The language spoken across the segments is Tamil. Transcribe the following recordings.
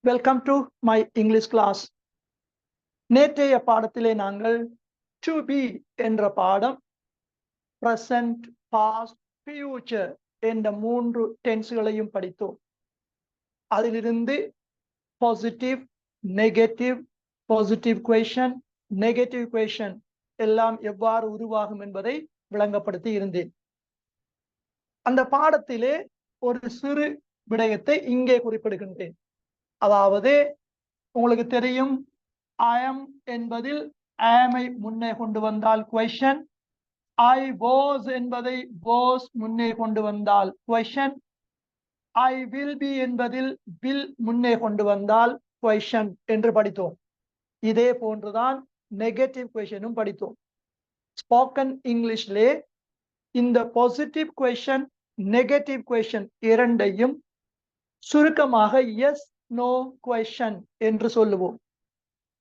Welcome to my English class. நேற்றைய பாடத்திலே நாங்கள் to be என்ற பாடம் present, past, future என்ற 3 டென்ஸ்களையும் படித்தோம். அதிலிருந்து positive, negative, positive question, negative question எல்லாம் எவ்வாறு உருவாகும் என்பதை விளங்கப்படுத்தி இருந்தேன். அந்த பாடத்திலே ஒரு சிறு விடயத்தை இங்கே குறிப்பிடுகின்றேன். அதாவது உங்களுக்கு தெரியும், I am என்பதில் am ஐ முன்னே கொண்டு வந்தால் question, I was என்பதை was முன்னே கொண்டு வந்தால் question, I will be என்பதில் will முன்னே கொண்டு வந்தால் question என்று படித்தோம். இதே போன்றுதான் நெகட்டிவ் கொஸ்டினும் படித்தோம். ஸ்போக்கன் இங்கிலீஷ்லே இந்த பாசிட்டிவ் கொஸ்டின், நெகட்டிவ் கொஸ்டின் இரண்டையும் சுருக்கமாக எஸ் நோ கொஸ்டின் என்று சொல்லுவோம்.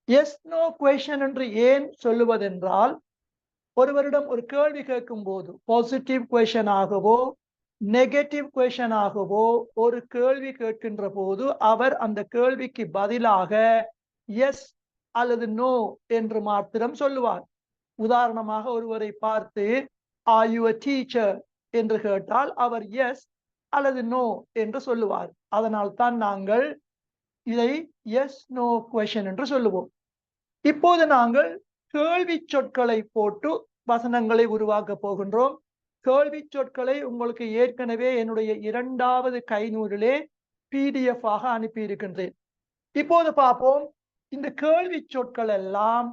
எஸ் நோ கொஸ்டின் என்று ஏன் சொல்லுவதென்றால், ஒருவரிடம் ஒரு கேள்வி கேட்கும் போது பாசிட்டிவ் கொஸ்டின் ஆகவோ நெகட்டிவ் கொஸ்டின் ஆகவோ ஒரு கேள்வி கேட்கின்ற போது அவர் அந்த கேள்விக்கு பதிலாக எஸ் அல்லது நோ என்று மாத்திரம் சொல்லுவார். உதாரணமாக ஒருவரை பார்த்து ஆர் யூ a teacher என்று கேட்டால் அவர் எஸ் அல்லது நோ என்று சொல்லுவார். அதனால் தான் நாங்கள் இதை எஸ் நோ கொஸ்டின் என்று சொல்லுவோம். இப்போது நாங்கள் கேள்வி சொற்களை போட்டு வசனங்களை உருவாக்க போகின்றோம். கேள்வி சொற்களை உங்களுக்கு ஏற்கனவே என்னுடைய 2வது கைநூலிலே PDF ஆக அனுப்பி இருக்கின்றேன். இப்போது பார்ப்போம், இந்த கேள்வி சொற்கள் எல்லாம்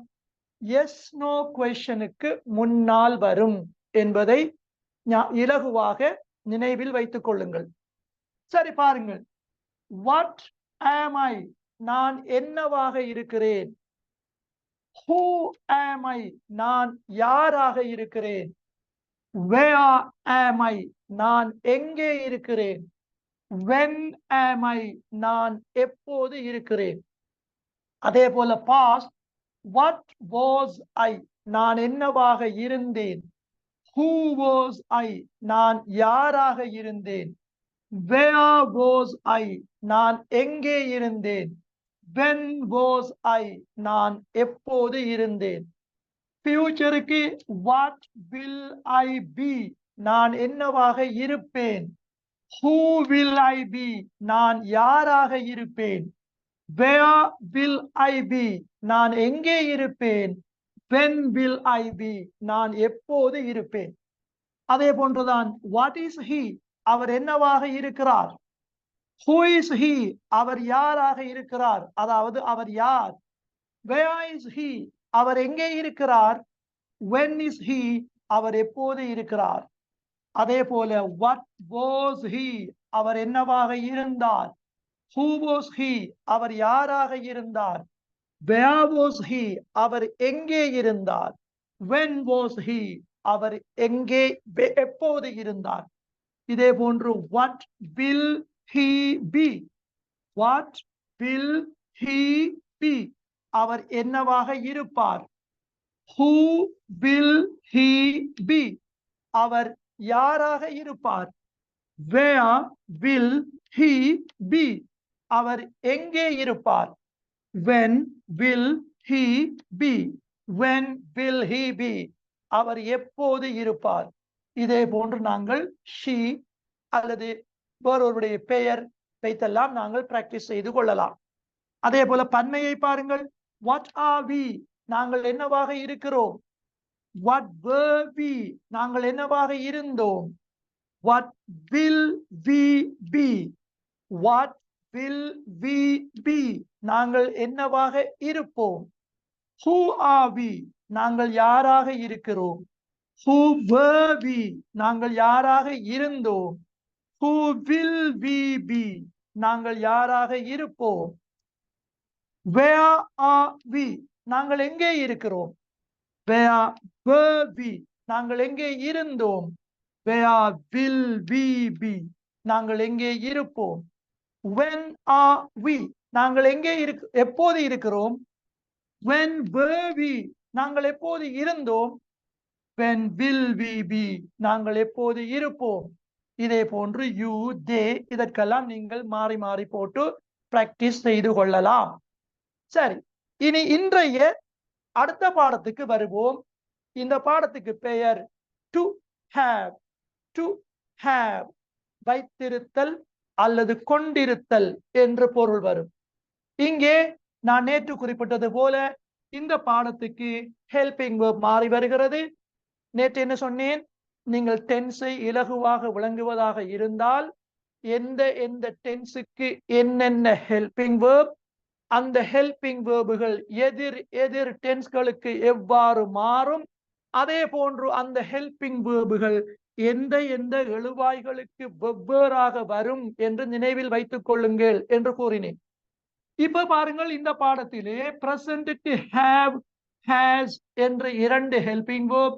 எஸ் நோ கொஸ்டினுக்கு முன்னால் வரும் என்பதை இலகுவாக நினைவில் வைத்துக் கொள்ளுங்கள். சரி, பாருங்கள். What am I? நான் என்னவாக இருக்கிறேன். Who am I? நான் யாராக இருக்கிறேன். Where am I? நான் எங்கே இருக்கிறேன். When am I? நான் எப்போது இருக்கிறேன். அதே போல past, what was I? நான் என்னவாக இருந்தேன். Who was I? நான் யாராக இருந்தேன். Where was I? நான் எங்கே இருந்தேன். When was I? நான் எப்போது இருந்தேன். ஃபியூச்சருக்கு what will I be? நான் என்னவாக இருப்பேன். Who will I be? நான் யாராக இருப்பேன். Where will I be? நான் எங்கே இருப்பேன். When will I be? நான் எப்போது இருப்பேன். அதே போன்றுதான் what is he? அவர் என்னவாக இருக்கிறார். Who is he? அவர் யாராக இருக்கிறார், அதாவது அவர் யார். Where is he? அவர் எங்கே இருக்கிறார். When is he? அவர் எப்போது இருக்கிறார். அதே போல what was he? அவர் என்னவாக இருந்தார். Who was he? அவர் யாராக இருந்தார். Where was he? அவர் எங்கே இருந்தார். When was he? அவர் எங்கே எப்போது இருந்தார். இதே போன்று what will he be? What will he be? அவர் என்னவாக இருப்பார். Who will he be? அவர் யாராக இருப்பார். Where will he be? அவர் எங்கே இருப்பார். When will he be? When will he be? அவர் எப்போது இருப்பார். இதே போன்று நாங்கள் she அல்லது வேறொருடைய பெயர் வைத்தெல்லாம் நாங்கள் பிராக்டிஸ் செய்து கொள்ளலாம். அதே போல பன்மையை பாருங்கள். what are we? நாங்கள் என்னவாக இருக்கிறோம். what were we? நாங்கள் என்னவாக இருந்தோம். what will we be? what will we be? நாங்கள் என்னவாக இருப்போம். who are we? நாங்கள் யாராக இருக்கிறோம். who were we? நாங்கள் யாராக இருந்தோம். who will we be? நாங்கள் யாராக இருப்போம். where are we? நாங்கள் எங்கே இருக்கிறோம். where were we? நாங்கள் எங்கே இருந்தோம். where will we be? நாங்கள் எங்கே இருப்போம். when are we? நாங்கள் எங்கே எப்போது இருக்கிறோம். when were we? நாங்கள் எப்போது இருந்தோம். when will we be? நாங்கள் எப்போது இருப்போம். இதே போன்று you, they இதற்கெல்லாம் நீங்கள் மாறி மாறி போட்டு பிராக்டிஸ் செய்து கொள்ளலாம். சரி, இனி இன்றைய அடுத்த பாடத்துக்கு வருவோம். இந்த பாடத்துக்கு பெயர் டு ஹேவ். டு ஹேவ் வைத்திருத்தல் அல்லது கொண்டிருத்தல் என்று பொருள் வரும். இங்கே நான் நேற்று குறிப்பிட்டது போல இந்த பாடத்துக்கு ஹெல்பிங் வெர்ப் மாறி வருகிறது. நேற்று என்ன சொன்னேன்? நீங்கள் டென்ஸை இலகுவாக விளங்குவதாக இருந்தால் எந்த டென்ஸுக்கு என்னென்ன ஹெல்பிங் வெர்ப், அந்த ஹெல்பிங் வேர்புகள் எதிர் டென்ஸ்களுக்கு எவ்வாறு மாறும், அதே போன்று அந்த ஹெல்பிங் வேர்புகள் எந்த எழுவாய்களுக்கு வெவ்வேறாக வரும் என்று நினைவில் வைத்துக் கொள்ளுங்கள் என்று கூறினேன். இப்ப பாருங்கள், இந்த பாடத்திலே பிரசன்ட்டுக்கு ஹேவ், ஹேஸ் என்று 2 ஹெல்பிங் வேர்ப்,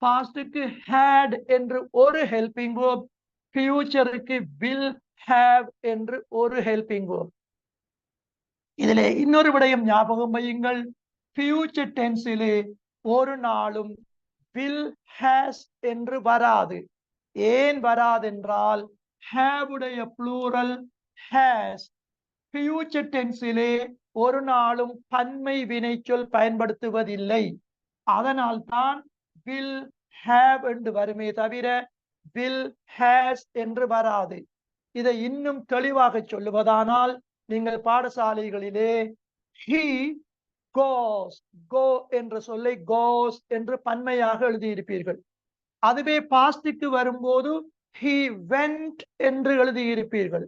பாஸ்டுக்கு ஹேட் என்று ஒரு ஹெல்பிங் வேர்ப், ஃபியூச்சருக்கு வில் ஹேவ் என்று ஒரு ஹெல்பிங் வேர்ப். இதிலே இன்னொரு விடயம் ஞாபகம் வையுங்கள். ஃபியூச்சர் டென்ஸிலே ஒரு நாளும் வில் ஹேஸ் என்று வராது. ஏன் வராதென்றால் ஹேவ் உடைய ப்ளூரல் ஹேஸ். ஃபியூச்சர் டென்ஸிலே ஒரு நாளும் பன்மை வினைச்சொல் பயன்படுத்துவதில்லை. அதனால் தான் வில் ஹேவ் என்று வருமே தவிர வில் ஹேஸ் என்று வராது. இதை இன்னும் தெளிவாக சொல்லுவதானால் நீங்கள் பாடசாலைகளிலே he goes, go என்ற சொல்லை goes என்று பன்மையாக எழுதியிருப்பீர்கள். அதுவே பாஸ்டுக்கு வரும்போது he went என்று எழுதியிருப்பீர்கள்.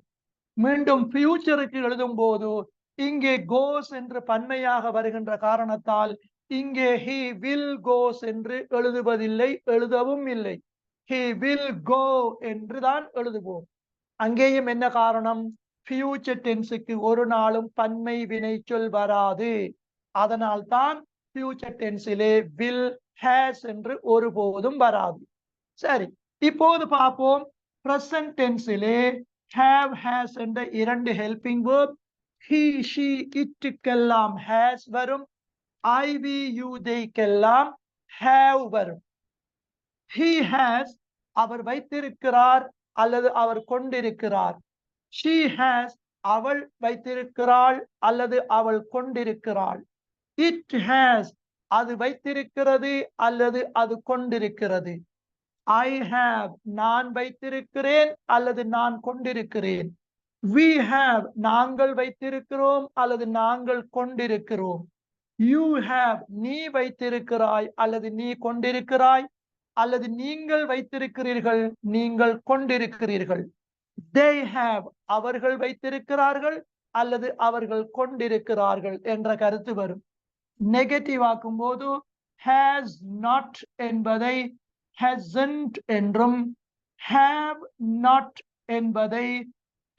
மீண்டும் ஃபியூச்சருக்கு எழுதும் போது இங்கே goes என்று பன்மையாக வருகின்ற காரணத்தால் இங்கே he will goes என்று எழுதுவதில்லை, எழுதவும் இல்லை. he will go என்று தான் எழுதுவோம். அங்கேயும் என்ன காரணம்? ஃபியூச்சர் டென்ஸுக்கு ஒரு நாளும் பன்மை வினைச்சொல் வராது. அதனால் தான் ஃபியூச்சர் டென்ஸிலே வில் ஹேஸ் என்று ஒருபோதும் வராது. சரி, இப்போது பார்ப்போம். பிரசன்ட் டென்ஸிலே ஹேவ், ஹேஸ் என்ற 2 ஹெல்பிங் வேர்ப், he, she, இட்டுக்கெல்லாம் ஹேஸ் வரும். I, we, you, theyக்கெல்லாம் ஹேவ் வரும். he has அவர் வைத்திருக்கிறார் அல்லது அவர் கொண்டிருக்கிறார். she has அவள் வைத்திருக்கிறாள் அல்லது அவள் கொண்டிருக்கிறாள். it has அது வைத்திருக்கிறது அல்லது அது கொண்டிருக்கிறது. I have நான் வைத்திருக்கிறேன் அல்லது நான் கொண்டிருக்கிறேன். we have நாங்கள் வைத்திருக்கிறோம் அல்லது நாங்கள் கொண்டிருக்கிறோம். you have நீ வைத்திருக்கிறாய் அல்லது நீ கொண்டிருக்கிறாய், அல்லது நீங்கள் வைத்திருக்கிறீர்கள், நீங்கள் கொண்டிருக்கிறீர்கள். they have அவர்கள் வைத்திருக்கிறார்கள் அல்லது அவர்கள் கொண்டிருக்கிறார்கள் என்ற கருத்து வரும். நெகட்டிவ் ஆக்கும் போது has not என்பதை hasn't என்றும், have not என்பதை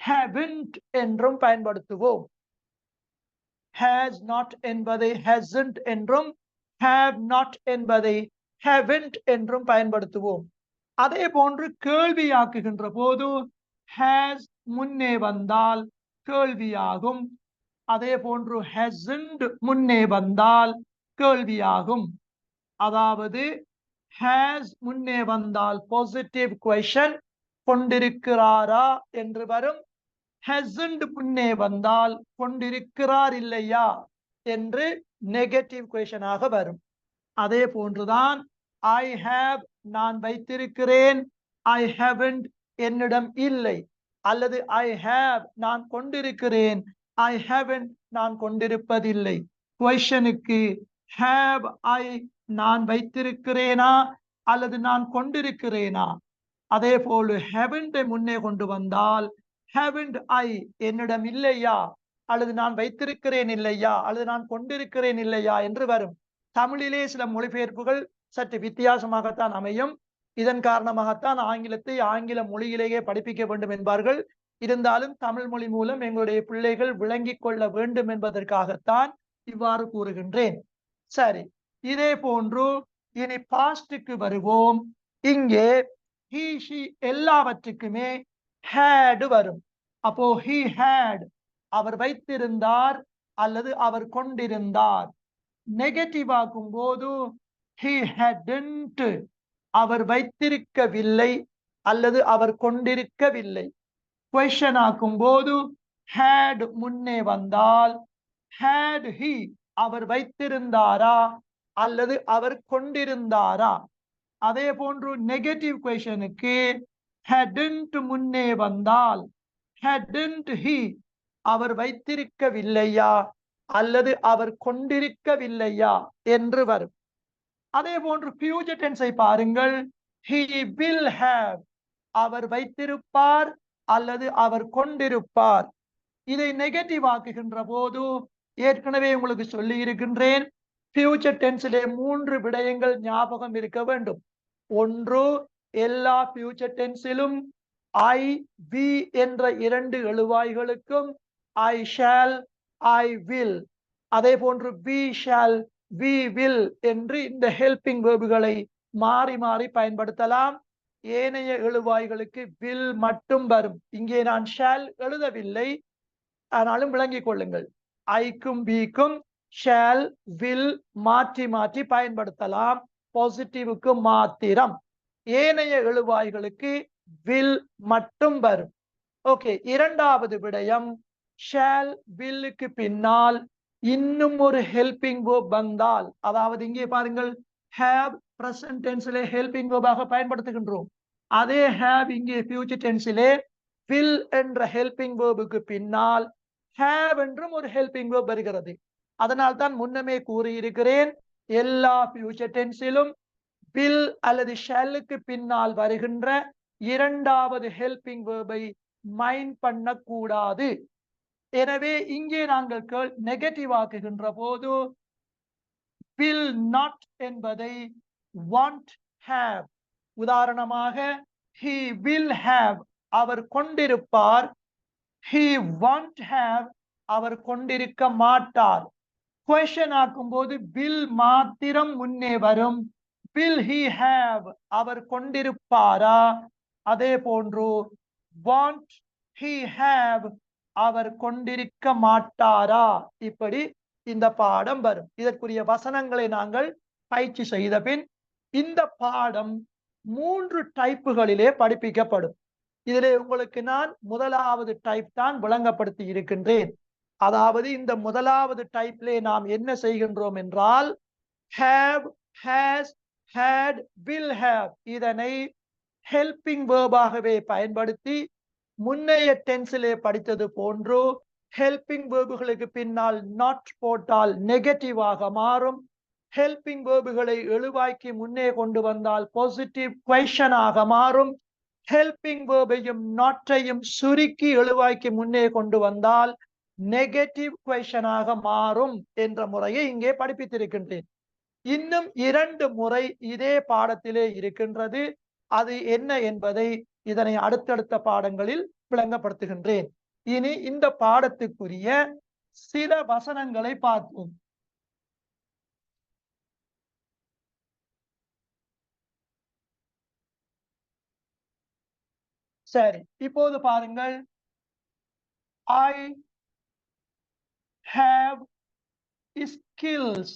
haven't என்றும் பயன்படுத்துவோம். has not என்பதை hasn't என்றும், have not என்பதை haven't என்றும் பயன்படுத்துவோம். அதே போன்று கேள்வியாக்குகின்ற போது has முன்னே வந்தால் கேள்வியாகும். அதே போன்று hasn't முன்னே வந்தால் கேள்வியாகும். அதாவது has முன்னே வந்தால் பாசிட்டிவ் கொஸ்டின், கொண்டிருக்கிறாரா என்று வரும். hasn't முன்னே வந்தால் கொண்டிருக்கிறார் இல்லையா என்று நெகட்டிவ் கொஸ்டினாக வரும். அதே போன்றுதான் I have நான் வைத்திருக்கிறேன், I haven't என்னிடம் இல்லை, அல்லது I have நான் கொண்டிருக்கிறேன், I haven't நான் கொண்டிருப்பதில்லை. கொஸ்டினுக்கு have I நான் வைத்திருக்கிறேனா அல்லது நான் கொண்டிருக்கிறேனா. அதே போல் haven't முன்னே கொண்டு வந்தால் haven't I என்னிடம் இல்லையா அல்லது நான் வைத்திருக்கிறேன் இல்லையா அல்லது நான் கொண்டிருக்கிறேன் இல்லையா என்று வரும். தமிழிலே சில மொழிபெயர்ப்புகள் சற்று வித்தியாசமாகத்தான் அமையும். இதன் காரணமாகத்தான் ஆங்கிலத்தை ஆங்கில மொழியிலேயே படிப்பிக்க வேண்டும் என்பார்கள். இருந்தாலும் தமிழ் மொழி மூலம் எங்களுடைய பிள்ளைகள் விளங்கிக் கொள்ள வேண்டும் என்பதற்காகத்தான் இவ்வாறு கூறுகின்றேன். சரி, இதே போன்று இனி பாஸ்டுக்கு வருவோம். இங்கே he, she எல்லாவற்றுக்குமே had வரும். அப்போ he had அவர் வைத்திருந்தார் அல்லது அவர் கொண்டிருந்தார். நெகட்டிவ் ஆக்கும் போது he hadn't அவர் வைத்திருக்கவில்லை அல்லது அவர் கொண்டிருக்கவில்லை. கொஸ்டின் ஆக்கும் போது had முன்னே வந்தால் had he அவர் வைத்திருந்தாரா அல்லது அவர் கொண்டிருந்தாரா. அதே போன்று நெகட்டிவ் கொஸ்டனுக்கு hadn't முன்னே வந்தால் hadn't he அவர் வைத்திருக்கவில்லையா அல்லது அவர் கொண்டிருக்கவில்லையா என்று வரும். அதே போன்று ஃபியூச்சர் டென்ஸை பாருங்கள். he will have அவர் வைத்திருப்பார் அல்லது அவர் கொண்டிருப்பார். இதை நெகட்டிவ் ஆக்குகின்ற போது ஏற்கனவே உங்களுக்கு சொல்லி இருக்கின்றேன், ஃபியூச்சர் டென்ஸிலே 3 விடயங்கள் ஞாபகம் இருக்க வேண்டும். ஒன்று, எல்லா ஃபியூச்சர் டென்ஸிலும் ஐ வி என்ற 2 எழுவாய்களுக்கும் ஐ ஷால் ஐ வில், அதே போன்று வி ஷால் வி வில் என்று இந்த ஹெல்பிங் வேர்புகளை மாறி மாறி பயன்படுத்தலாம். ஏனைய எழுவாய்களுக்கு வில் மட்டும் வரும். இங்கே நான் ஷால் எழுதவில்லை, ஆனாலும் விளங்கிக் கொள்ளுங்கள். ஐக்கும் பிக்கும் ஷால் வில் மாற்றி மாற்றி பயன்படுத்தலாம், பாசிட்டிவுக்கு மாத்திரம். ஏனைய எழுவாய்களுக்கு வில் மட்டும் வரும். ஓகே, இரண்டாவது விடயம், ஷால் வில்லுக்கு பின்னால் இன்னும் ஒரு ஹெல்பிங் வேர்ப் வந்தால், அதாவது இங்கே பாருங்கள், ஹேவ் பிரசன்ட் டென்ஸிலே ஹெல்பிங் வேர்பாக பயன்படுத்துகின்றோம். அதே ஹேவ் இங்கே ஃபியூச்சர் டென்ஸிலே வில் என்ற ஹெல்பிங் வேர்புக்கு பின்னால் ஹேவ் என்றும் ஒரு ஹெல்பிங் வேர்ப் வருகிறது. அதனால் தான் முன்னமே கூறியிருக்கிறேன், எல்லா ஃபியூச்சர் டென்ஸிலும் வில் அல்லது ஷாலுக்கு பின்னால் வருகின்ற இரண்டாவது ஹெல்பிங் வேர்பை மைண்ட் பண்ணக்கூடாது. எனவே இங்கே நாங்கள் நெகட்டிவ் ஆக்குகின்ற போது will not என்பதை want have. உதாரணமாக, he will have அவர் கொண்டிருப்பார், he won't have அவர் கொண்டிருக்க மாட்டார். கொஸ்டின் ஆக்கும் போது will மாத்திரம் முன்னே வரும். will he have அவர் கொண்டிருப்பாரா, அதே போன்று won't he have அவர் கொண்டிருக்க மாட்டாரா. இப்படி இந்த பாடம் வரும். இதற்குரிய வசனங்களை நாங்கள் பயிற்சி செய்த பின் இந்த பாடம் 3 டைப்புகளிலே படிப்பிக்கப்படும். இதிலே உங்களுக்கு நான் முதலாவது டைப் தான் விளங்கப்படுத்தி இருக்கின்றேன். அதாவது இந்த முதலாவது டைப்லே நாம் என்ன செய்கின்றோம் என்றால், have, has, had, will have இதனை ஹெல்பிங் வேர்பாகவே பயன்படுத்தி முன்னைய டென்ஸிலே படித்தது போன்று ஹெல்பிங் வேர்புகளுக்கு பின்னால் நாட் போட்டால் நெகட்டிவாக மாறும். ஹெல்பிங் வேர்புகளை எழுவாய்க்கு முன்னே கொண்டு வந்தால் பாசிட்டிவ் கொஸ்டினாக மாறும். ஹெல்பிங் வேர்பையும் நாட்டையும் சுருக்கி எழுவாய்க்கு முன்னே கொண்டு வந்தால் நெகட்டிவ் கொஸ்டினாக மாறும் என்ற முறையை இங்கே படிப்பித்திருக்கின்றேன். இன்னும் 2 முறை இதே பாடத்திலே இருக்கின்றது. அது என்ன என்பதை இதனை அடுத்தடுத்த பாடங்களில் விளங்கப்படுத்துகின்றேன். இனி இந்த பாடத்துக்குரிய சில வசனங்களை பார்ப்போம். சரி, இப்போது பாருங்கள். I have skills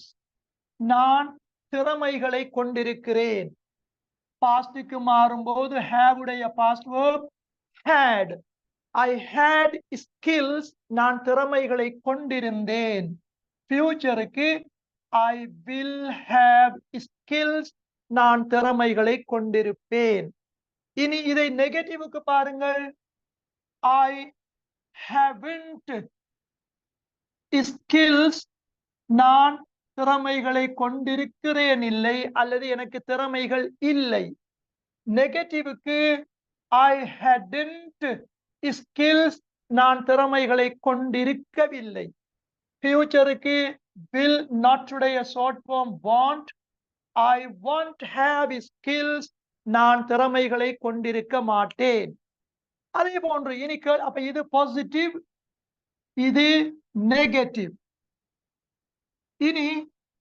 நான் திறமைகளை கொண்டிருக்கிறேன். பாஸ்டுக்கு மாறும்போது have உடைய past verb had. I had skills நான் திறமைகளை கொண்டிருந்தேன். ஃபியூச்சருக்கு I will have skills நான் திறமைகளை கொண்டிருப்பேன். இனி இதை நெகட்டிவுக்கு பாருங்கள். I haven't skills நான் திறமைகளை கொண்டிருக்கிறேன் இல்லை அல்லது எனக்கு திறமைகள் இல்லை. நெகட்டிவுக்கு I hadn't skills நான் திறமைகளை கொண்டிருக்கவில்லை. ஃபியூச்சருக்கு will not உடைய short form want. I won't have skills நான் திறமைகளை கொண்டிருக்க மாட்டேன். அதே போன்று இனி அப்ப இது பாசிட்டிவ், இது நெகட்டிவ். இனி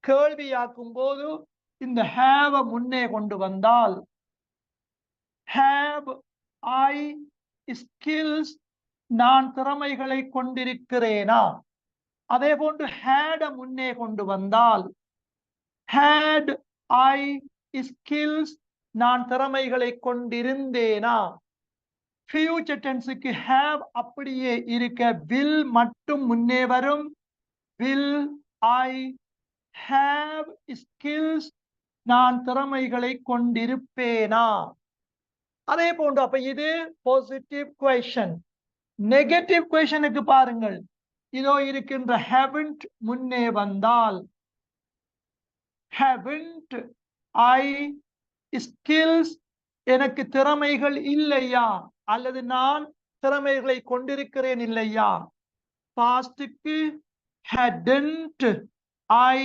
கேள்வியாக்கும் போது இந்த have முன்னே கொண்டு வந்தால் have I skills நான் திறமைகளை கொண்டிருக்கிறேனா. அதே போன்று had முன்னே கொண்டு வந்தால் had I skills நான் திறமைகளை கொண்டிருந்தேனா. ஃபியூச்சர் டென்ஸுக்கு have அப்படியே இருக்க will மட்டும் முன்னே வரும். will I have skills, நான் திறமைகளை கொண்டிருப்பேனா. அதே போன்று அப்ப இது பாசிட்டிவ் கொஸ்டின். நெகட்டிவ் கொஸ்டினுக்கு பாருங்கள், இதோ இருக்கின்ற haven't முன்னே வந்தால் haven't I skills, எனக்கு திறமைகள் இல்லையா அல்லது நான் திறமைகளை கொண்டிருக்கிறேன் இல்லையா. பாஸ்டுக்கு hadn't I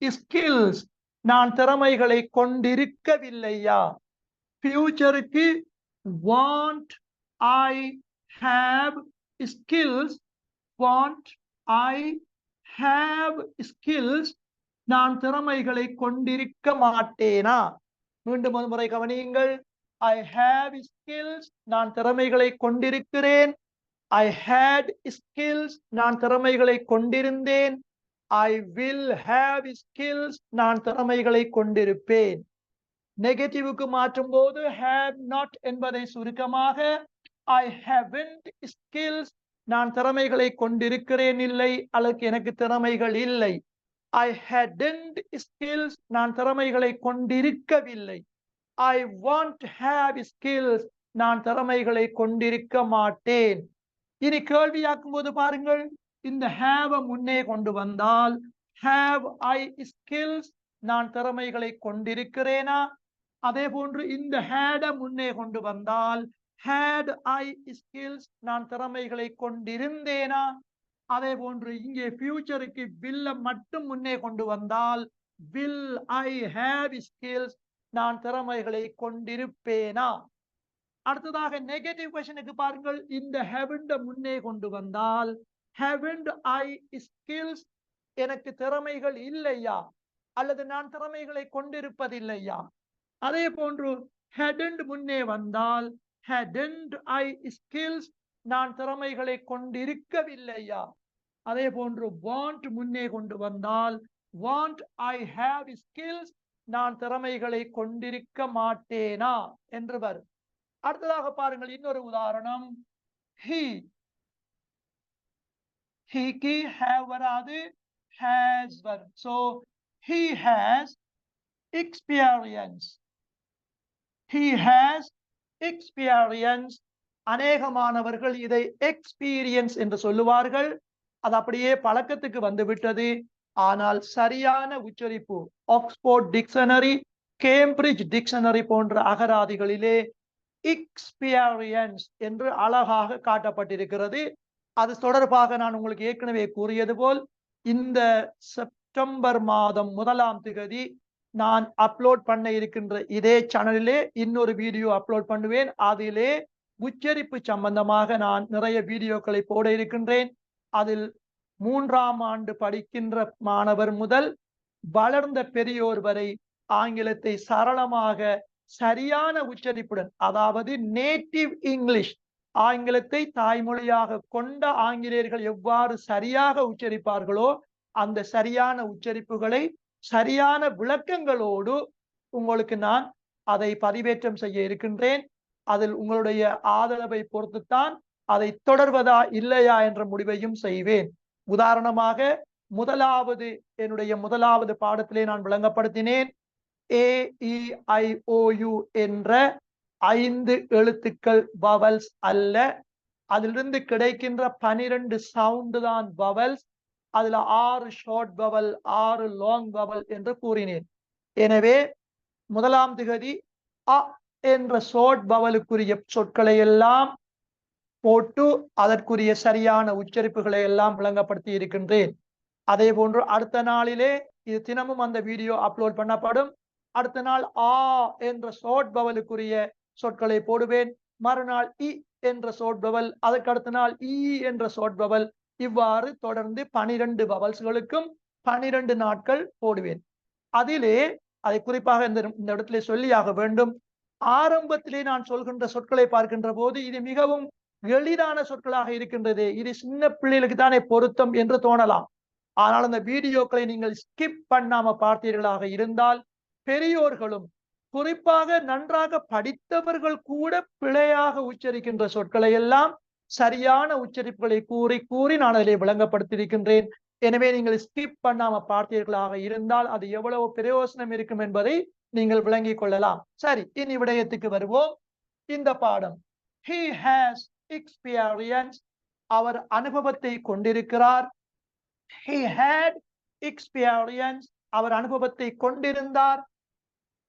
skills, நான் திறமைகளை கொண்டிருக்கவில்லையா. ஃபியூச்சருக்கு want I have skills, want I have skills, நான் திறமைகளை கொண்டிருக்க மாட்டேனா. மீண்டும் ஒரு முறை கவனியுங்கள். I have skills, நான் திறமைகளை கொண்டிருக்கிறேன். I had skills, நான் திறமைகளை கொண்டிருந்தேன். I will have skills, நான் திறமைகளை கொண்டிருப்பேன். நெகட்டிவுக்கு மாற்றும் போது have not என்பதை சுருக்கமாக I haven't skills, நான் திறமைகளை கொண்டிருக்கிறேன் இல்லை அல்லது எனக்கு திறமைகள் இல்லை. I hadn't skills, நான் திறமைகளை கொண்டிருக்கவில்லை. I won't have skills, நான் திறமைகளை கொண்டிருக்க மாட்டேன். இனி கேள்வியாக்கும் போது பாருங்கள், இந்த have முன்னே கொண்டு வந்தால் have I skills, நான் திறமைகளை கொண்டிருக்கிறேனா. அதே போன்று இந்த had முன்னே கொண்டு வந்தால் had I skills, நான் திறமைகளை கொண்டிருந்தேனா. அதே போன்று இங்கே ஃபியூச்சருக்கு will மட்டும் முன்னே கொண்டு வந்தால் will I have skills, நான் திறமைகளை கொண்டிருப்பேனா. அடுத்ததாக நெகட்டிவ் கொஸ்டினுக்கு பாருங்கள், இந்த haven't முன்னே கொண்டு வந்தால் haven't I skills, எனக்கு திறமைகள் இல்லையா அல்லது நான் திறமைகளை கொண்டிருப்பதில்லையா. அதே போன்று hadn't முன்னே வந்தால் hadn't I skills, நான் திறமைகளை கொண்டிருக்கவில்லையா. அதே போன்று want முன்னே கொண்டு வந்தால் want I have skills, நான் திறமைகளை கொண்டிருக்க மாட்டேனா என்று வரும். அடுத்ததாக பாருங்கள் இன்னொரு உதாரணம். ஹீக்கு have வராது, has வரும். So he has experience. He has experience. அநேகமானவர்கள் இதை எக்ஸ்பீரியன்ஸ் என்று சொல்லுவார்கள். அது அப்படியே பழக்கத்துக்கு வந்து விட்டது. ஆனால் சரியான உச்சரிப்பு ஆக்ஸ்போர்ட் டிக்ஷனரி, கேம்பிரிட்ஜ் டிக்ஷனரி போன்ற அகராதிகளிலே எக்ஸ்பீரியன்ஸ் என்று அழகாக காட்டப்பட்டிருக்கிறது. அது தொடர்பாக நான் உங்களுக்கு ஏற்கனவே கூறியது போல் இந்த செப்டம்பர் மாதம் 1ஆம் தேதி நான் அப்லோட் பண்ண இருக்கின்ற இதே சேனலிலே இன்னொரு வீடியோ அப்லோட் பண்ணுவேன். அதிலே உச்சரிப்பு சம்பந்தமாக நான் நிறைய வீடியோக்களை போட இருக்கின்றேன். அதில் 3ஆம் ஆண்டு படிக்கின்ற மாணவர் முதல் வளர்ந்த பெரியோர் வரை ஆங்கிலத்தை சரளமாக சரியான உச்சரிப்புடன், அதாவது நேட்டிவ் இங்கிலீஷ், ஆங்கிலத்தை தாய்மொழியாக கொண்ட ஆங்கிலேயர்கள் எவ்வாறு சரியாக உச்சரிப்பார்களோ அந்த சரியான உச்சரிப்புகளை சரியான விளக்கங்களோடு உங்களுக்கு நான் அதை பதிவேற்றம் செய்ய இருக்கின்றேன். அதில் உங்களுடைய ஆதரவை பொறுத்துத்தான் அதை தொடர்வதா இல்லையா என்ற முடிவையும் செய்வேன். உதாரணமாக என்னுடைய முதலாவது பாடத்திலே நான் விளங்கப்படுத்தினேன் AEIOU என்ற 5 எழுத்துக்கள் வவல்ஸ் அல்ல, அதிலிருந்து கிடைக்கின்ற 12 சவுண்ட் தான் வவல்ஸ். அதுல 6 ஷார்ட் வவல், 6 லாங் வவல் என்று கூறினேன். எனவே 1ஆம் தேதி அ என்ற ஷார்ட் வவலுக்குரிய சொற்களை எல்லாம் போட்டு அதற்குரிய சரியான உச்சரிப்புகளை எல்லாம் விளங்கப்படுத்தி இருக்கின்றேன். அதே போன்று அடுத்த நாளிலே இது தினமும் அந்த வீடியோ அப்லோட் பண்ணப்படும். அடுத்த நாள் ஆ என்ற ஷார்ட் வவலுக்குரிய சொற்களை போடுவேன். மறுநாள் இ என்ற ஷார்ட் வவல், அதற்கு அடுத்த நாள் இ என்ற ஷார்ட் வவல், இவ்வாறு தொடர்ந்து 12 வவல்ஸ்களுக்கும் 12 நாட்கள் போடுவேன். அதிலே அதை குறிப்பாக இந்த இடத்திலே சொல்லியாக வேண்டும். ஆரம்பத்திலே நான் சொல்கின்ற சொற்களை பார்க்கின்ற போது இது மிகவும் எளிதான சொற்களாக இருக்கின்றது, இது சின்ன பிள்ளைகளுக்கு தானே பொருத்தம் என்று தோணலாம். ஆனால் அந்த வீடியோக்களை நீங்கள் ஸ்கிப் பண்ணாம பார்த்தீர்களாக இருந்தால் பெரியோர்களும் குறிப்பாக நன்றாக படித்தவர்கள் கூட பிழையாக உச்சரிக்கின்ற சொற்களை எல்லாம் சரியான உச்சரிப்புகளை கூறி கூறி நான் அதிலே விளங்கப்படுத்தியிருக்கின்றேன். எனவே நீங்கள் ஸ்கிப் பண்ணாம பார்த்தீர்களாக இருந்தால் அது எவ்வளவு பிரயோசனம் இருக்கும் என்பதை நீங்கள் விளங்கிக் கொள்ளலாம். சரி, இனி விடயத்துக்கு வருவோம். இந்த பாடம் he has experience, அவர் அனுபவத்தை கொண்டிருக்கிறார். he had experience, அவர் அனுபவத்தை கொண்டிருந்தார்.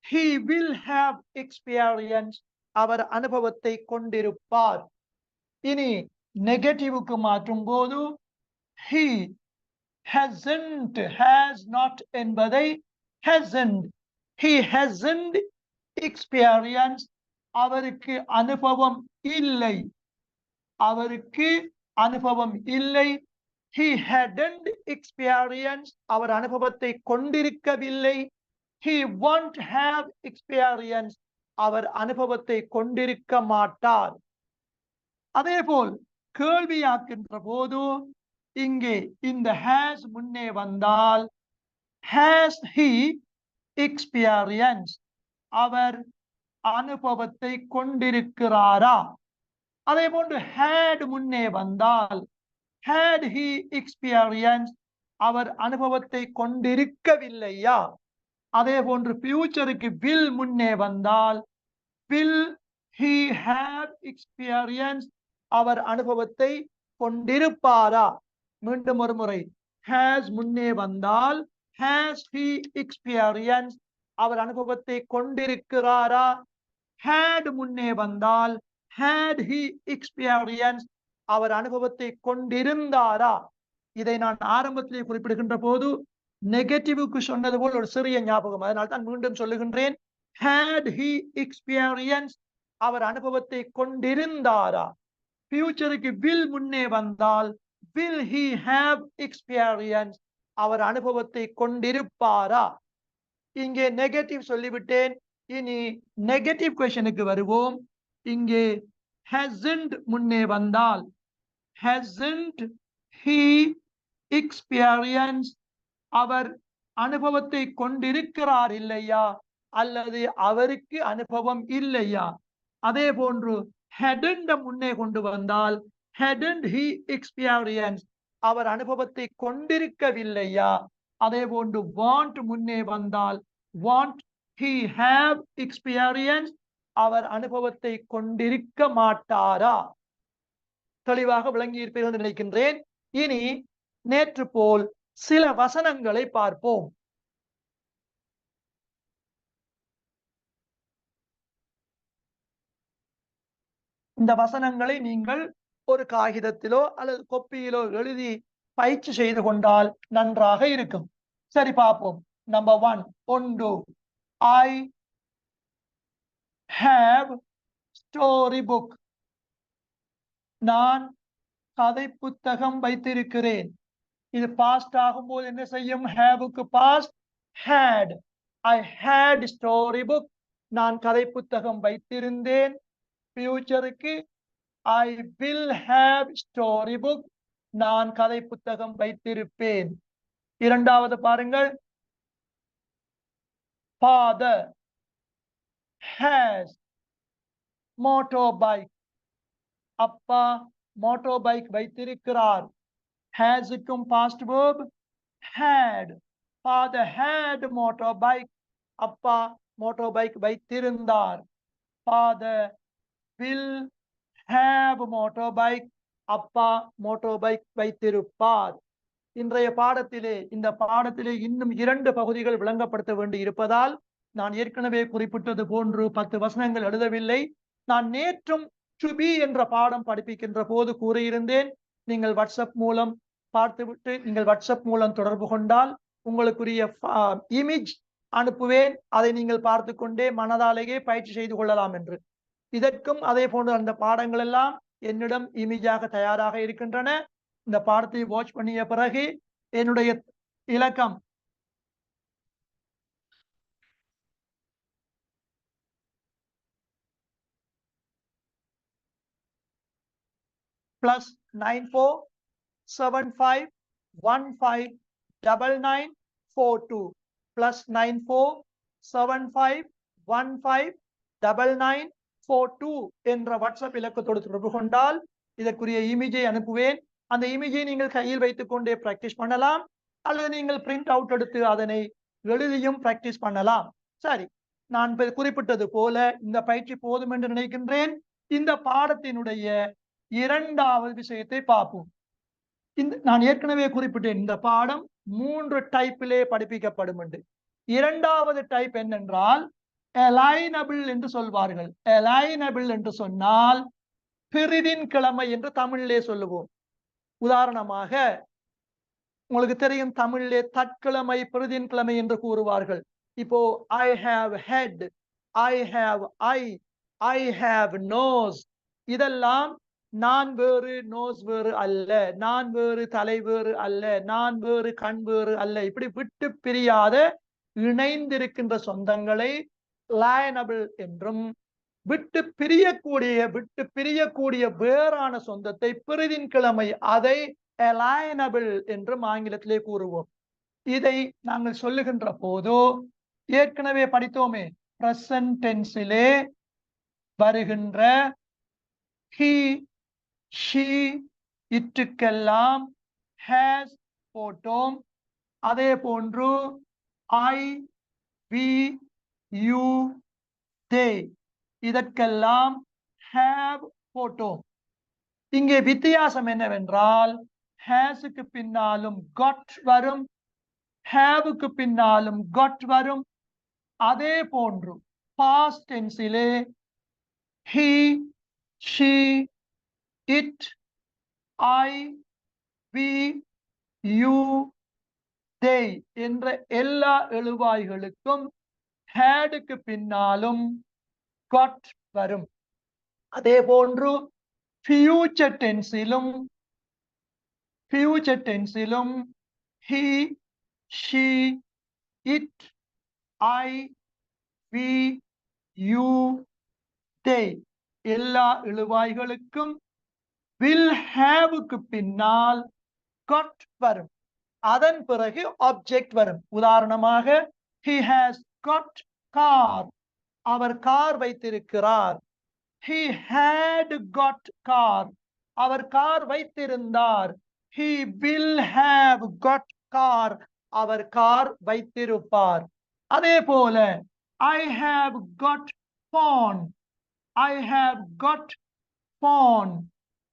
he will have experience, அவர் அனுபவத்தை கொண்டிருப்பார். இனி நெகட்டிவ்க்கு மாற்றும் போது he hasn't, has not என்பதை hasn't, he hasn't experience, அவருக்கு அனுபவம் இல்லை, அவருக்கு அனுபவம் இல்லை. he hadn't experience, அவர் அனுபவத்தை கொண்டிருக்கவில்லை. he won't have experience, அவர் அனுபவத்தை கொண்டிருக்க மாட்டார். அதேபோல் கேள்வியாக்கின்ற போது இங்கே இந்த has முன்னே வந்தால் has he experience, அவர் அனுபவத்தை கொண்டிருக்கிறாரா? அதே போன்று had முன்னே வந்தால் had he experience, அவர் அனுபவத்தை கொண்டிருக்கவில்லையா? அதே போன்று ஃபியூச்சருக்கு will முன்னே வந்தால் will he have experience, அவர் அனுபவத்தை கொண்டிருப்பாரா? மீண்டும் ஒரு முறை, has முன்னே வந்தால் has he experience, அவர் அனுபவத்தை கொண்டிருக்கிறாரா? had முன்னே வந்தால் had he experience, அவர் அனுபவத்தை கொண்டிருந்தாரா? இதை நான் ஆரம்பத்திலே குறிப்பிடுகின்ற போது நெகட்டிவ்க்கு சொன்னது போல் ஒரு சிறிய ஞாபகம், அதனால் தான் மீண்டும் சொல்லுகின்றேன். had he experience, அவர் அனுபவத்தை கொண்டிருந்தாரா? ஃபியூச்சருக்கு will முன்னே வந்தால் will he have experience, அவர் அனுபவத்தை கொண்டிருப்பாரா? இங்கே நெகட்டிவ் சொல்லிவிட்டேன். இனி நெகட்டிவ் கொஸ்டினுக்கு வருவோம். இங்கே hasn't முன்னே வந்தால் hasn't he experience, அவர் அனுபவத்தை கொண்டிருக்கிறார் இல்லையா, அல்லது அவருக்கு அனுபவம் இல்லையா? அதே போன்று hadn't முன்னே கொண்டு வந்தால் hadn't he experience, அவர் அனுபவத்தை கொண்டிருக்கவில்லையா? அதே போன்று want முன்னே வந்தால் want he have experience, அவர் அனுபவத்தை கொண்டிருக்க மாட்டாரா? தெளிவாக விளங்கியிருப்பீர்கள் என்று நினைக்கின்றேன். இனி நேற்று போல் சில வசனங்களை பார்ப்போம். இந்த வசனங்களை நீங்கள் ஒரு காகிதத்திலோ அல்லது கொப்பியிலோ எழுதி பயிற்சி செய்து கொண்டால் நன்றாக இருக்கும். சரி, பார்ப்போம். நம்பர் 1, ஒன்று, I have story book, நான் கதை புத்தகம் வைத்திருக்கிறேன். இது பாஸ்ட் ஆகும்போது என்ன செய்யும்? ஹேவுக்கு past had. I had story book, நான் கதை புத்தகம் வைத்திருந்தேன். ஃபியூச்சருக்கு I will have story book, நான் கதை புத்தகம் வைத்திருப்பேன். இரண்டாவது பாருங்கள். Father has motorbike, அப்பா motorbike வைத்திருக்கிறார். hasக்கும் past verb had. Father had motorbike, அப்பா motorbike வைத்திருந்தார். Father will have motorbike, அப்பா motorbike வைத்திருப்பார். இன்றைய பாடத்திலே இந்த பாடத்திலே இன்னும் 2 பகுதிகள் விளங்கப்படுத்த வேண்டி இருப்பதால் நான் ஏற்கனவே குறிப்பிட்டது போன்று 10 வசனங்கள் எழுதவில்லை. நான் நேற்றும் to be என்ற பாடம் படிப்பிக்கின்ற போது கூறியிருந்தேன், நீங்கள் வாட்ஸ்அப் மூலம் பார்த்துவிட்டு நீங்கள் வாட்ஸ்அப் மூலம் தொடர்பு கொண்டால் உங்களுக்குரிய இமேஜ் அனுப்புவேன், அதை நீங்கள் பார்த்து கொண்டே மனதாலேயே பயிற்சி செய்து கொள்ளலாம் என்று. இதற்கும் அதே போன்று அந்த பாடங்கள் எல்லாம் என்னிடம் இமேஜாக தயாராக இருக்கின்றன. இந்த பாடத்தை வாட்ச் பண்ணிய பிறகு என்னுடைய இலக்கம் +9475159942 +9475159942 159942 என்ற வாட்ஸ்அப் இலக்கத்தோடு தொடர்பு கொண்டால் இதற்குரிய இமேஜை அனுப்புவேன். அந்த இமேஜை நீங்கள் கையில் வைத்துக் கொண்டே பிராக்டிஸ் பண்ணலாம், அல்லது நீங்கள் பிரிண்ட் அவுட் எடுத்து அதனை எழுதியும் பிராக்டிஸ் பண்ணலாம். சரி, நான் குறிப்பிட்டது போல இந்த பயிற்சி போதும் என்று நினைக்கின்றேன். இந்த பாடத்தினுடைய இரண்டாவது விஷயத்தை பார்ப்போம். நான் ஏற்கனவே குறிப்பிட்டேன், இந்த பாடம் 3 டைப்பிலே படிப்பிக்கப்படும் என்று. இரண்டாவது டைப் என்னென்றால் அலைனபிள் என்று சொல்வார்கள். அலைனபிள் என்று சொன்னால் பிரிதின் கிழமை என்று தமிழிலே சொல்லுவோம். உதாரணமாக உங்களுக்கு தெரியும், தமிழிலே தற்கிழமை பிரிதின் கிழமை என்று கூறுவார்கள். இப்போ I have head, I have eye, I have nose, இதெல்லாம் நான் வேறு நோஸ் வேறு அல்ல, நான் வேறு தலை வேறு அல்ல, நான் வேறு கண் வேறு அல்ல. இப்படி விட்டு பிரியாத இணைந்திருக்கின்ற சொந்தங்களை லைனபிள் என்றும், விட்டு பிரியக்கூடிய வேறான சொந்தத்தை பிரிதின் கிழமை, அதை அலைனபிள் என்றும் ஆங்கிலத்திலே கூறுவோம். இதை நாங்கள் சொல்லுகின்ற போது ஏற்கனவே படித்தோமே, பிரசன்ட் டென்ஸிலே வருகின்ற he, she, இட்டுக்கெல்லாம் has போட்டோம். அதே போன்று I, we, you, they, இதற்கெல்லாம் have போட்டோம். இங்கே வித்தியாசம் என்னவென்றால் ஹேஸுக்கு பின்னாலும் got வரும், ஹேவுக்கு பின்னாலும் got வரும். அதே போன்று past tenseலே he, she, it, I, we, you, they என்ற எல்லா எழுவாய்களுக்கும் hadக்கு பின்னாலும் got வரும். அதே போன்று future tenseலும் he, she, it, I, we, you, they எல்லா எழுவாய்களுக்கும் will haveக்கு பின்னால் got வரும். அதன் பிறகு ஆப்ஜெக்ட் வரும். உதாரணமாக he has got car, அவர் கார் வைத்திருக்கிறார். he had got car, அவர் கார் வைத்திருந்தார். he will have got car, அவர் கார் வைத்திருப்பார். அதே போல I have got phone, I have got phone,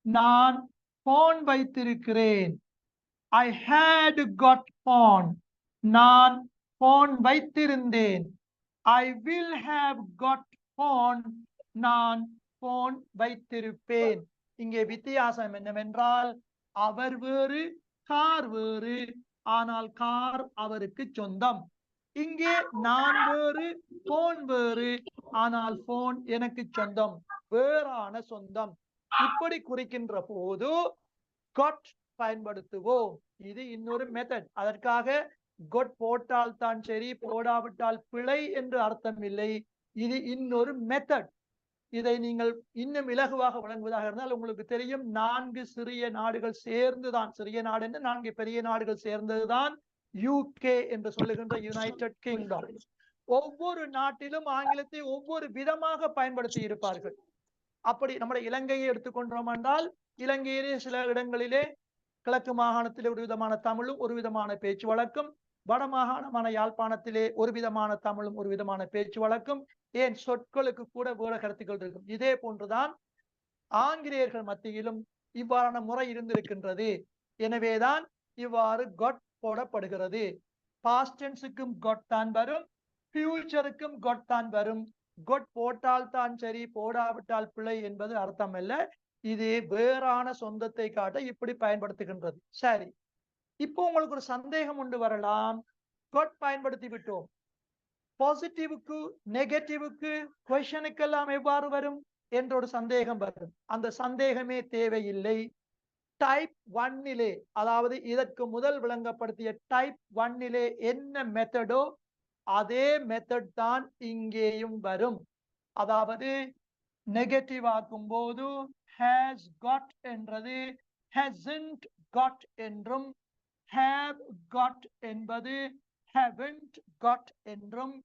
நான் phone வைத்திருக்கிறேன். I had got phone, நான் phone வைத்திருந்தேன். I will have got phone, நான் phone வைத்திருப்பேன். இங்கே வித்தியாசம் என்னவென்றால் அவர் வேறு கார் வேறு, ஆனால் கார் அவருக்கு சொந்தம். இங்கே நான் வேறு போன் வேறு, ஆனால் போன் எனக்கு சொந்தம், வேறான சொந்தம். இப்படி குறிக்கின்ற போது got பயன்படுத்துவோம். இது இன்னொரு மெத்தட். அதற்காக got போட்டால் தான் சரி, போடாவிட்டால் பிழை என்று அர்த்தம் இல்லை. இது இன்னொரு மெத்தட். இதை நீங்கள் இன்னும் இலகுவாக வழங்குவதாக இருந்தால் உங்களுக்கு தெரியும், 4 சிறிய நாடுகள் சேர்ந்துதான், சிறிய நாடு என்று 4 பெரிய நாடுகள் சேர்ந்ததுதான் UK என்று சொல்லுகின்ற யுனைடெட் கிங்டம். ஒவ்வொரு நாட்டிலும் ஆங்கிலத்தை ஒவ்வொரு விதமாக பயன்படுத்தி இருப்பார்கள். அப்படி நம்முடைய இலங்கையை எடுத்துக்கொண்டோம் என்றால், இலங்கையிலே சில இடங்களிலே கிழக்கு மாகாணத்திலே ஒரு விதமான தமிழும் ஒரு விதமான பேச்சு வழக்கும், வட மாகாணமான யாழ்ப்பாணத்திலே ஒரு விதமான தமிழும் ஒரு விதமான பேச்சு வழக்கும், ஏன் சொற்களுக்கு கூட வேறு கருத்துக்கள் இருக்கும். இதே போன்றுதான் ஆங்கிலேயர்கள் மத்தியிலும் இவ்வாறான முறை இருந்திருக்கின்றது. எனவேதான் இவ்வாறு got போடப்படுகிறது. பாஸ்ட் டென்ஸுக்கும் got தான் வரும், ஃபியூச்சருக்கும் got தான் வரும். got போட்டால் தான் சரி, போடாவிட்டால் பிழை என்பது அர்த்தம் அல்ல. இது வேறான சொந்தத்தை காட்ட இப்படி பயன்படுத்துகின்றது. சரி, இப்போ உங்களுக்கு ஒரு சந்தேகம் உண்டு வரலாம். got பயன்படுத்தி விட்டோம், பாசிட்டிவுக்கு நெகட்டிவுக்கு கொஸ்டனுக்கெல்லாம் எவ்வாறு வரும் என்ற ஒரு சந்தேகம் வரும். அந்த சந்தேகமே தேவையில்லை. டைப் 1 அதாவது இதற்கு முதல் விளங்கப்படுத்திய டைப் 1 என்ன மெத்தடோ அதே மெத்தட் தான் இங்கேயும் வரும். அதாவது நெகட்டிவ் ஆக்கும் போது has got என்றது hasn't got என்றும், have got என்பது haven't got என்றும்,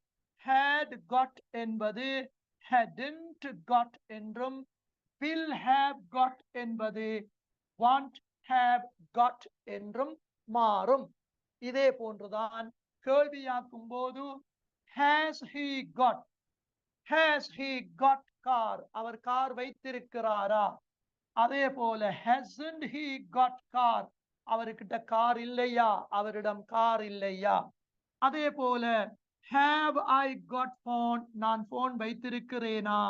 had got என்பது hadn't got என்றும், will have got என்பது won't have got என்றும் மாறும். இதே போன்றுதான் கேள்வியாக்கும் போது has he got car, அவர் கார் வைத்திருக்கிறாரா? அதே போல hasn't he got car, அவர்கிட்ட கார் இல்லையா, அவரிடம் கார் இல்லையா? அதே போல have I got phone, நான் போன் வைத்திருக்கிறேனா?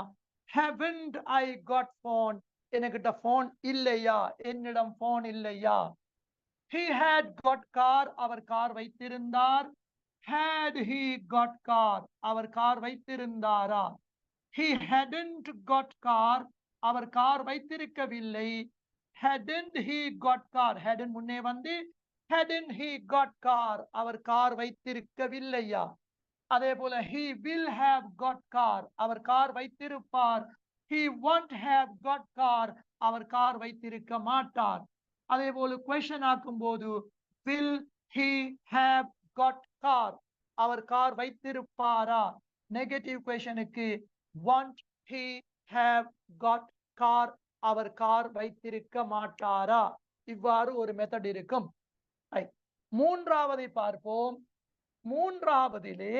haven't I got phone, என்கிட்ட போன் இல்லையா, என்னிடம் போன் இல்லையா? he had got car, அவர் கார் வைத்திருந்தார். had he got car, அவர் கார் வைத்திருந்தாரா? he hadn't got car, அவர் கார் வைத்திருக்கவில்லை. hadn't he got car, hadn't முன்னே வந்து hadn't he got car, அவர் கார் வைத்திருக்கவில்லையா? அதே போல he will have got car, அவர் கார் வைத்திருப்பார். he won't have got car, அவர் கார் வைத்திருக்க மாட்டார். அதே போல question ஆக்கும் போது will he have got car, அவர் கார் வைத்திருப்பாரா? நெகட்டிவ் கொஸ்டனுக்கு won't he have got car, அவர் கார் வைத்திருக்க மாட்டாரா? இவ்வாறு ஒரு மெத்தட் இருக்கும். மூன்றாவதை பார்ப்போம். மூன்றாவதிலே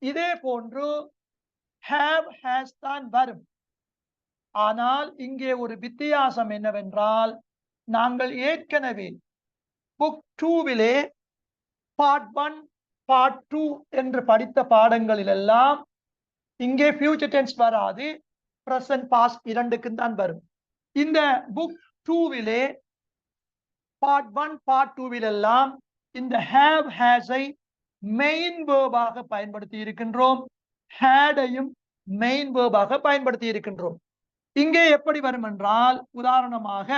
இதே போன்று have has தான் வரும். ஆனால் இங்கே ஒரு வித்தியாசம் என்னவென்றால், நாங்கள் ஏற்கனவே புக் 2விலே பார்ட் 1 பார்ட் 2 என்று படித்த பாடங்களில் எல்லாம் இங்கே ஃபியூச்சர் டென்ஸ் வராது, பிரசன்ட் பாஸ்ட் இரண்டுக்கும் தான் வரும். இந்த புக் 2விலே பார்ட் 1 பார்ட் 2வில் எல்லாம் இந்த have has ஐ மெயின் வேர்பாக பயன்படுத்தி இருக்கின்றோம். had ஐயும் மெயின் வேர்பாக பயன்படுத்தி இருக்கின்றோம். இங்கே எப்படி வரும் என்றால், உதாரணமாக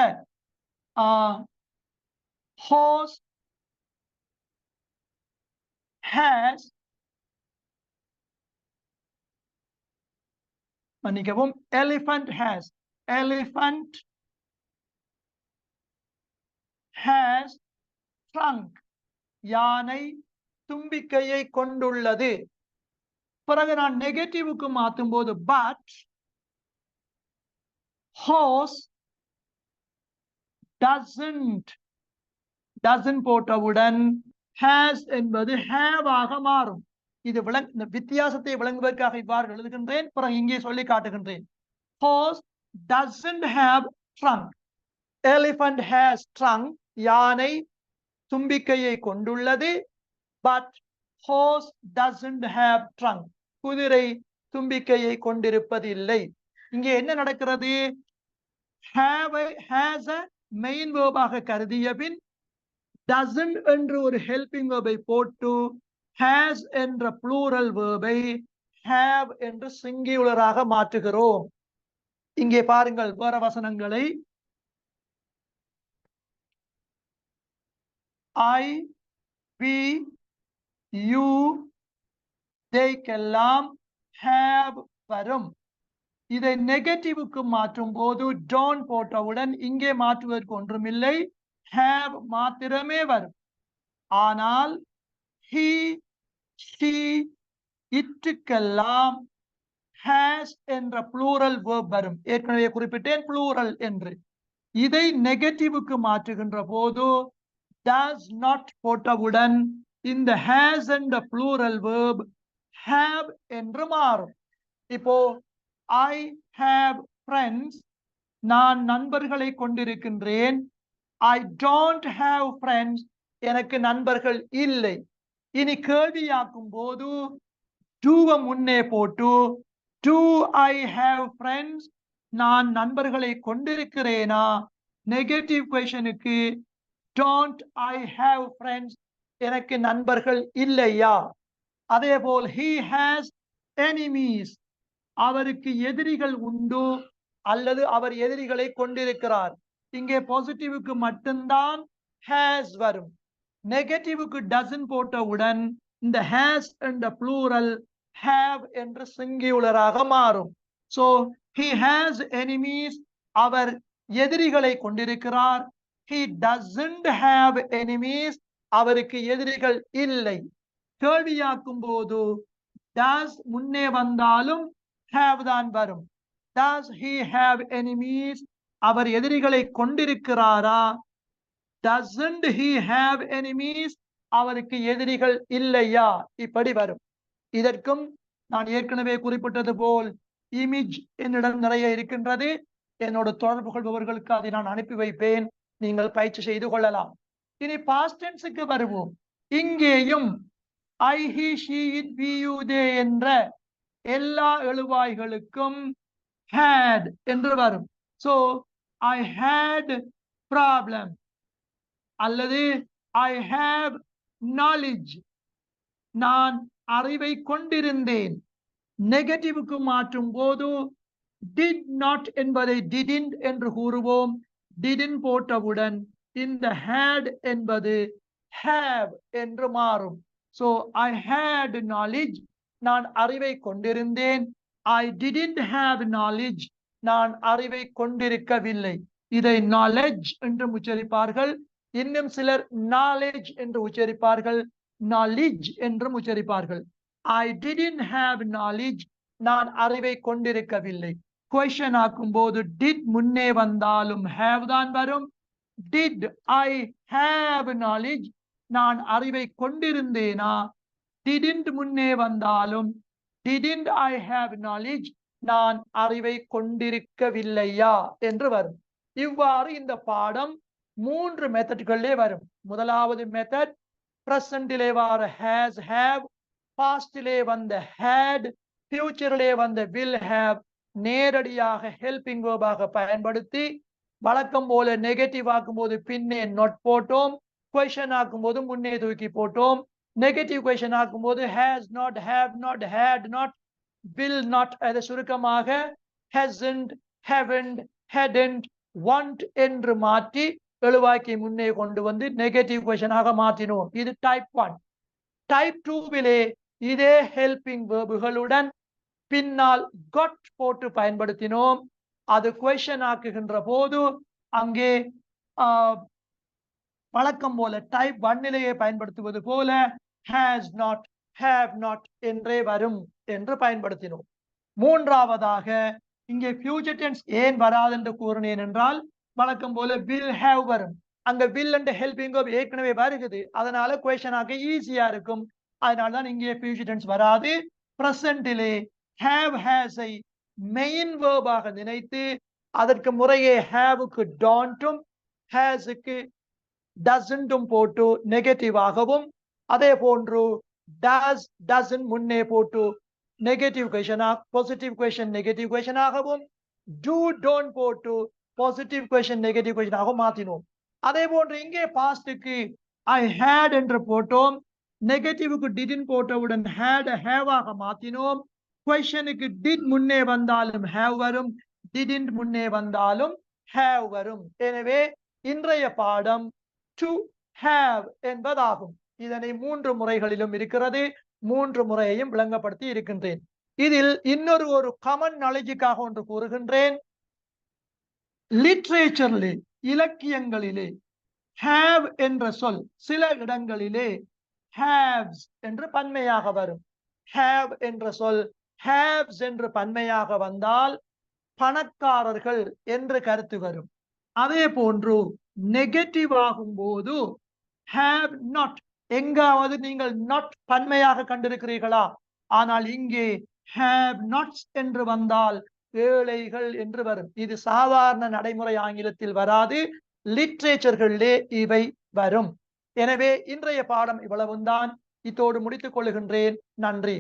horse has, மன்னிக்கவும், elephant has trunk, யானை தும்பிக்கையை கொண்டுள்ளது. பிறகு நான் நெகட்டிவுக்கு மாற்றும் போது but horse doesn't போட்டவுடன் has என்பது have ஆக மாறும். இது இந்த வித்தியாசத்தை விளங்குவதற்காக இவ்வாறு எழுதுகின்றேன். பிறகு இங்கே சொல்லி காட்டுகின்றேன். horse doesn't have trunk, elephant has trunk, யானை தும்பிக்கையை கொண்டுள்ளது. but horse doesn't have trunk, குதிரை தும்பிக்கையை கொண்டிருப்பதில்லை. இங்கே என்ன நடக்கிறது? has a மெயின் வேர்பாக கருதிய பின் doesn't என்று ஒரு ஹெல்பிங் வேர்பை போட்டு has என்ற ப்ளூரல் வேர்பை have என்று சிங்குலராக மாற்றுகிறோம். இங்கே பாருங்கள் வேற வசனங்களை. I, we, you, theyக்கெல்லாம் have வரும். இதை நெகட்டிவுக்கு மாற்றும் போது don't போட்டவுடன் இங்கே மாற்றுவதற்கு ஒன்றுமில்லை, have மாத்திரமே வரும். ஆனால் he, she, இட்டுக்கெல்லாம் has என்ற ப்ளூரல் வேர்ப் வரும். ஏற்கனவே குறிப்பிட்டேன் ப்ளூரல் என்று. இதை நெகட்டிவுக்கு மாற்றுகின்ற போது does not போட்டவுடன் இந்த has என்ற ப்ளூரல் வேர்ப் have என்று மாறும். இப்போ I have friends, நான் நண்பர்களை கொண்டிருக்கின்றேன். I don't have friends, எனக்கு நண்பர்கள் இல்லை. இனி கேள்வியாக்கும் போது doவை முன்னே போட்டு do I have friends, நான் நண்பர்களை கொண்டிருக்கிறேனா? நெகட்டிவ் கொஸ்டனுக்கு don't I have friends, எனக்கு நண்பர்கள் இல்லையா? அதே போல் he has enemies, அவருக்கு எதிரிகள் உண்டு அல்லது அவர் எதிரிகளை கொண்டிருக்கிறார். இங்கே பாசிட்டிவுக்கு மட்டும்தான் has வரும். நெகட்டிவுக்கு doesn't போட்டவுடன் இந்த has என்ற ப்ளூரல் have என்று சிங்குலராக மாறும். So he has enemies, அவர் எதிரிகளை கொண்டிருக்கிறார். he doesn't have enemies, அவருக்கு எதிரிகள் இல்லை. கேள்வியாக்கும் போது does முன்னே வந்தாலும் have தான் வரும். does he have enemies, அவர் எதிரிகளை கொண்டிருக்கிறாரா? doesn't he have enemies, அவருக்கு எதிரிகள் இல்லையா? இப்படி வரும். இதற்கும் நான் ஏற்கனவே குறிப்பிட்டது போல் இமேஜ் என்னிடம் நிறைய இருக்கின்றது. என்னோட தொடர்பு கொள்பவர்களுக்கு அதை நான் அனுப்பி வைப்பேன், நீங்கள் பயிற்சி செய்து கொள்ளலாம். இனி பாஸ்ட் டென்ஸுக்கு வருவோம். இங்கேயும் I, he, she, it, we, you, they என்ற எல்லா எழுவாய்களுக்கும் had என்று வரும். So I had problem அல்லது I have knowledge, நான் அறிவை கொண்டிருந்தேன். நெகட்டிவ்க்கு மாற்றும் போது did not என்பதை didn't என்று கூறுவோம். didn't போட்டவுடன் இந்த had என்பது have என்று மாறும். So I had knowledge, நான் அறிவை கொண்டிருந்தேன். I didn't have knowledge, நான் அறிவை கொண்டிருக்கவில்லை. இதை knowledge என்று உச்சரிப்பார்கள். இன்னும் சிலர் knowledge என்று உச்சரிப்பார்கள், knowledge என்றும் உச்சரிப்பார்கள். I didn't have knowledge, நான் அறிவை கொண்டிருக்கவில்லை. question ஆக்கும் போது did முன்னே வந்தாலும் have தான் வரும். did I have knowledge, நான் அறிவை கொண்டிருந்தேனா? didn't முன்னே வந்தாலும் didn't I have knowledge, நான் அறிவை கொண்டிருக்கவில்லையா என்று வரும். இவ்வாறு இந்த பாடம் 3 மெத்தட்களிலே வரும். முதலாவது மெத்தட் பிரசன்டிலே வர has have, பாஸ்டிலே வந்த had, ஃபியூச்சரிலே வந்த will have நேரடியாக ஹெல்பிங் வேர்பாக பயன்படுத்தி வழக்கம் போல நெகட்டிவ் ஆக்கும் போது பின்னே not போட்டோம், கொஸ்டின் ஆக்கும் போது முன்னே தூக்கி போட்டோம். நெகட்டிவ் கொஸ்டின் ஆக்கும் போது has not, have not, had not, will not, அதை சுருக்கமாக hasn't, haven't, hadn't, want என்று மாற்றி எழுவாக்கி முன்னே கொண்டு வந்து நெகட்டிவ் கொஸ்டினாக மாற்றினோம். இது டைப் 1. டைப் 2விலே இதே ஹெல்பிங் வேர்புகளுடன் பின்னால் got போட்டு பயன்படுத்தினோம். அது கொஸ்டின் ஆக்குகின்ற போது அங்கே வழக்கம் போல டைப் 1லேயே பயன்படுத்துவது போல has not, have not என்றே வரும் என்று பயன்படுத்தினோம். மூன்றாவதாக இங்கே ஃபியூச்சர் டென்ஸ் ஏன் வராது என்று கூறினேன் என்றால் வழக்கம் போல will have வரும். அங்க will and helping verb ஏற்கனவே வருகிறது, அதனால கொஸ்டின் ஆக்க ஈஸியா இருக்கும். அதனால தான் இங்கே ஃபியூச்சர் டென்ஸ் வராது. பிரசன்டிலே have has ஐ மெயின் வேர்பாக நினைத்து அதற்கு முறையே haveக்கு don't-உம் hasக்கு doesn't-உம் போட்டு நெகட்டிவாகவும், அதே போன்று does, doesn't முன்னே போட்டு நெகட்டிவ் கொஸ்டினா பாசிட்டிவ் கொஸ்டின் நெகட்டிவ் கொஸ்டின் ஆகவும், do don't போட்டு பாசிட்டிவ் கொஸ்டின் நெகட்டிவ் கொஸ்டின் ஆகவும் மாற்றினோம். அதே போன்று இங்கே பாஸ்டுக்கு I had என்று போட்டோம், நெகட்டிவ்க்கு didn't போட்டவுடன் had have ஆக மாற்றினோம். கொஸ்டினுக்கு did முன்னே வந்தாலும் have வரும், didn't முன்னே வந்தாலும் have வரும். எனவே இன்றைய பாடம் to have என்பதாகும். இதனை 3 முறைகளிலும் இருக்கிறது, 3 முறையையும் விளங்கப்படுத்தி இருக்கின்றேன். இதில் இன்னொரு காமன் நாலேஜுக்காக ஒன்று கூறுகின்றேன். லிட்ரேச்சரிலே, இலக்கியங்களிலே have என்ற சொல் சில இடங்களிலே haves என்று பன்மையாக வரும். have என்ற சொல் haves என்று பன்மையாக வந்தால் பணக்காரர்கள் என்று கருத்து வரும். அதே போன்று நெகட்டிவ் ஆகும் போது have not, எங்காவது நீங்கள் not பன்மையாக கண்டிருக்கிறீர்களா? ஆனால் இங்கே have nots என்று வந்தால் ஏழைகள் என்று வரும். இது சாதாரண நடைமுறை ஆங்கிலத்தில் வராது, லிட்ரேச்சர்களிலே இவை வரும். எனவே இன்றைய பாடம் இவ்வளவுதான். இத்தோடு முடித்துக் கொள்கின்றேன். நன்றி.